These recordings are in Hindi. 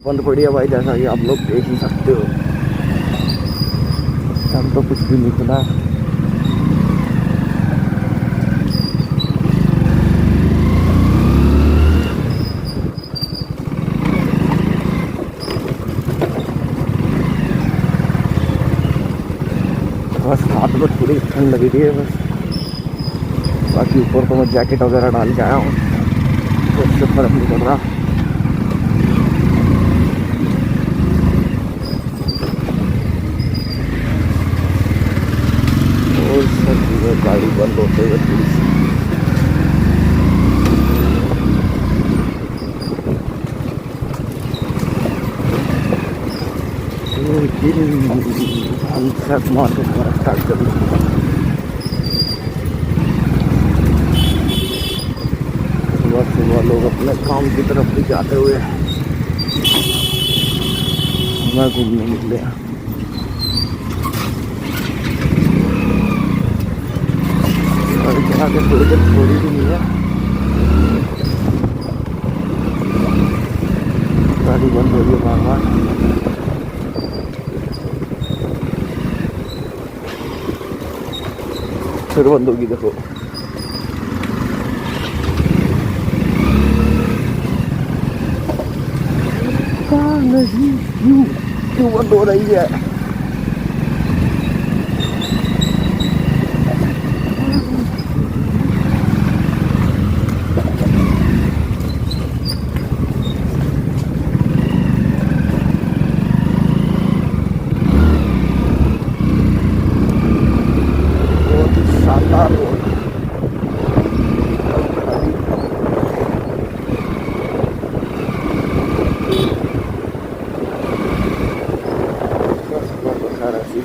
बंद पड़ी है भाई, जैसा कि आप लोग देख ही सकते हो। हम तो कुछ भी नहीं खुला। बस हाथ में थोड़ी ठंड लगी रही है बस। बाकी ऊपर तो मैं जैकेट वगैरह डाल के आया हूँ, तो उससे फर्क नहीं पड़ रहा। और सर्दी में गाड़ी बंद होते हुए थोड़ी सी मार्केट में स्टार्ट कर दूँगा। सुबह सुबह लोग अपने काम की तरफ भी जाते हुए मैं घूमने निकले हैं। आगे थोड़ी देर थोड़ी भी नहीं है, गाड़ी बंद हो रही है बार बार। फिर बंद होगी, देखो। नहीं क्यों बंद हो रही है?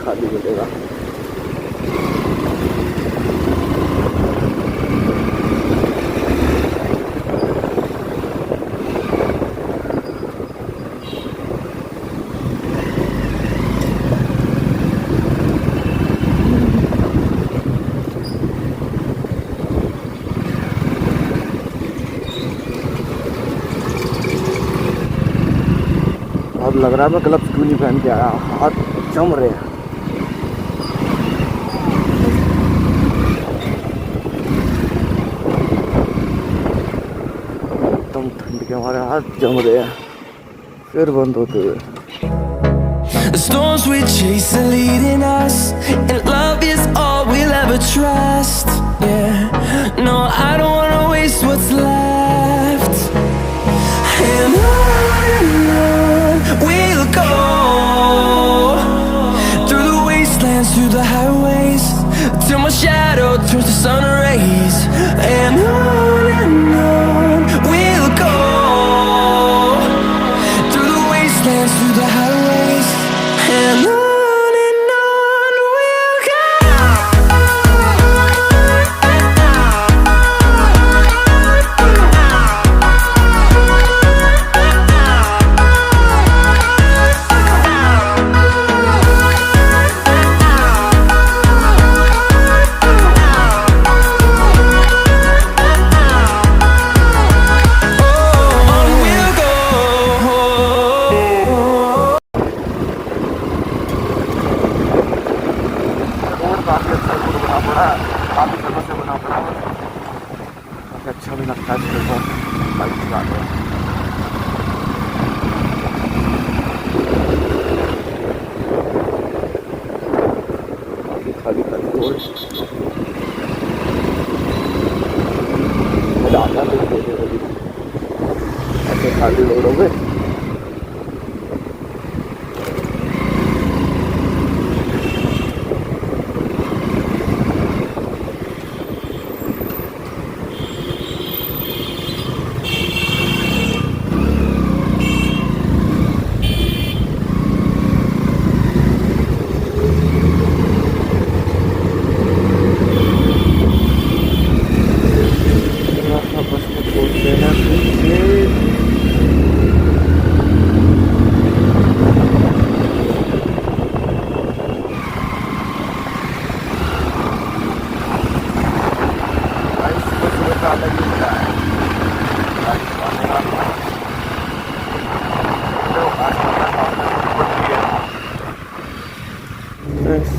खाली मिलेगा। अब लग रहा है मैं ग्लव्स क्यों नहीं पहन के आया, हाथ जम रहे हैं। एकदम ठंड के हमारे हाथ जम रहे हैं, फिर बंद होते हुए। The storms we chase are leading us, and love is all we'll ever trust. Yeah, no, I don't wanna waste what's left. And on we'll go, through the wastelands, through the highways, till my shadow turns to sun rays. And on we'll go, through the wastelands, through the highways, and on we'll go.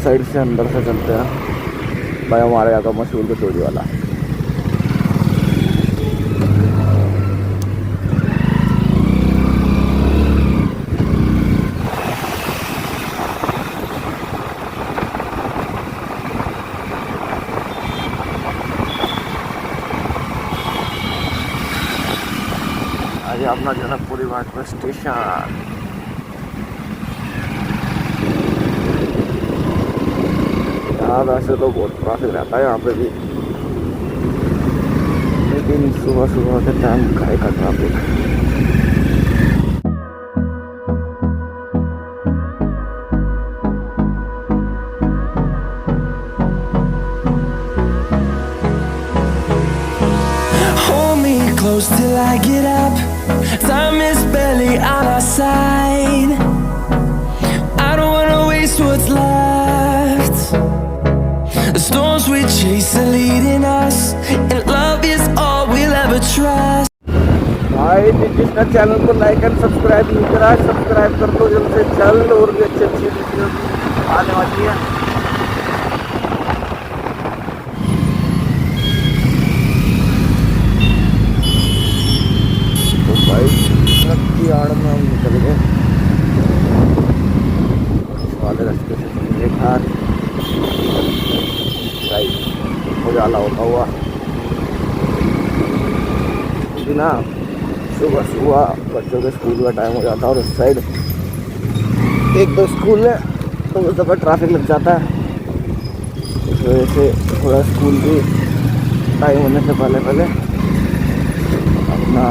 Side से अंदर से चलते हैं भाई, हमारे यहाँ का मशहूर कचौड़ी वाला। आज अपना जनकपुरी घाट पर स्टेशन। यहाँ वैसे तो बहुत ट्रैफिक रहता है यहाँ पे भी, लेकिन सुबह सुबह के टाइम खाए का traffic. Hold me close till I get up. Time is barely on our side. I don't wanna waste what's left. The storms we chase are leading us, and love is all we'll ever trust. भाई जिसने चैनल को लाइक एंड सब्सक्राइब नहीं करा है, सब्सक्राइब कर दो जल्द से जल्द, और भी अच्छी अच्छी वीडियो आने वाली है। तो भाई ट्रक की आड़ में हम निकल गए, इस वाले रास्ते से देखा भाई उजाला होता हुआ ना। सुबह सुबह बच्चों के स्कूल का टाइम हो जाता है, और उस साइड एक दो स्कूल है तो उस दफ़ा ट्रैफिक लग जाता है। इस वजह से थोड़ा स्कूल भी टाइम होने से पहले पहले अपना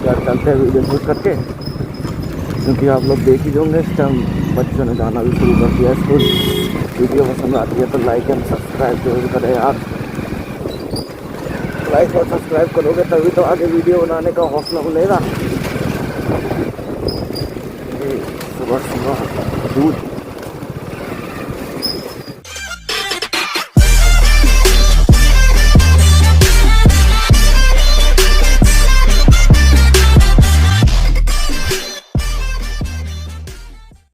घर चलते हैं वीडियो शूट करके, क्योंकि आप लोग देख ही होंगे इस टाइम बच्चों ने जाना भी शुरू कर दिया स्कूल। वीडियो पसंद आती है तो लाइक एंड सब्सक्राइब जरूर करें यार। लाइक और सब्सक्राइब करोगे तभी तो आगे वीडियो बनाने का हौसला मिलेगा। सुबह सुबह दूध